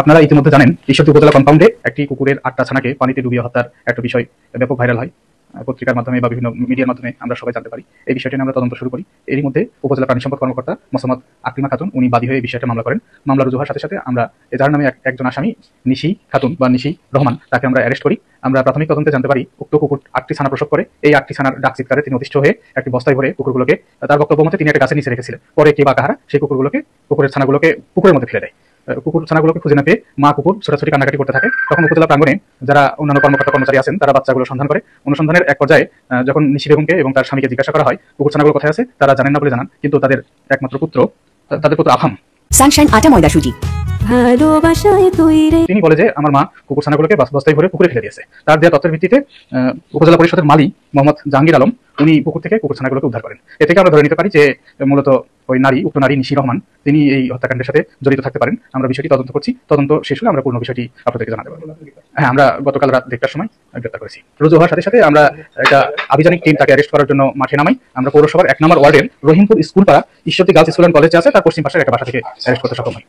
আপনারা ইতিমধ্যে জানেন ঈশ্বরদী উপজেলা কম্পাউন্ডে একটি কুকুরের 8টা ছানাকে পানিতে ডুবিয়ে হত্যার একটা বিষয় ব্যাপক ভাইরাল হয়। পত্রিকার মাধ্যমে বা বিভিন্ন মিডিয়ার মাধ্যমে আমরা সবাই জানতে পারি। এই বিষয়টি নিয়ে আমরা তদন্ত শুরু করি। এরই মধ্যে উপজেলা প্রাণী সম্পদ কর্মকর্তা মোসাম্মদ আকলিমা খাতুন উনি বাদী হয়ে এই বিষয়টা মামলা করেন। মামলা রুজু হওয়ার সাথে সাথে আমরা এজাহার নামে একজন আসামি নিশি খাতুন বা নিশি রহমান তাকে আমরা অ্যারেস্ট করি। আমরা প্রাথমিক তদন্তে জানতে পারি উক্ত কুকুর 8টি ছানা প্রসব করে। এই 8টি ছানার ডাক চিৎকারে তিনি অতিষ্ঠ হয়ে একটি বস্তায় ভরে কুকুরগুলোকে, তার বক্তব্য মতে তিনি একটা গাছের নিচে রেখেছিলেন। পরে কে বা কাহারা সেই কুকুরের ছানাগুলোকে পুকুরের মধ্যে ফেলে দেয়। কুকুর ছানাগুলোকে খুঁজে না পেয়ে মা কুকুর ছোটাছুটি কান্নাকাটি করতে থাকে। তখন উপজেলা প্রাঙ্গণে যারা অন্যান্য কর্মকর্তা কর্মচারী আছেন তারা বাচ্চাগুলো সন্ধান করে। অনুসন্ধানের এক পর্যায়ে যখন নিশি বেগমকে এবং তার স্বামীকে জিজ্ঞাসা করা হয় কুকুর ছানাগুলো কোথায় আছে, তারা জানেন না বলে জানান। কিন্তু তাদের একমাত্র পুত্র আফাম সানশাইন আটা ময়দা সুজি তিনি বলে যে আমার মা কুকুর ছানাগুলোকে বস্তায় ভরে পুকুরে ফেলে দিয়েছে। তার দেওয়া তথ্যের ভিত্তিতে উপজেলা পরিষদের মালি মোহাম্মদ জাহাঙ্গীর আলম উনি পুকুর থেকে কুকুর ছানাগুলোকে উদ্ধার করেন। এ থেকে আমরা ধরে নিতে পারি যে মূলত ওই উক্ত নারী নিশি রহমান তিনি এই হত্যাকাণ্ডের সাথে জড়িত থাকতে পারেন। আমরা বিষয়টি তদন্ত করছি। তদন্ত শেষ হলে আমরা পূর্ণ বিষয়টি আপনাদেরকে জানাতে পারবো। হ্যাঁ, আমরা গতকাল রাত 1টার সময় গ্রেপ্তার করেছি। রুজু হওয়ার সাথে সাথে আমরা একটা আভিযানিক টিম তাকে অ্যারেস্ট করার জন্য মাঠে নামাই। আমরা পৌরসভার 1 নম্বর ওয়ার্ডের রহিমপুর স্কুল পাড়া Ishwardi girls school and college আছে তার পশ্চিম পাশের একটা বাসা থেকে অ্যারেস্ট করতে সক্ষম হই।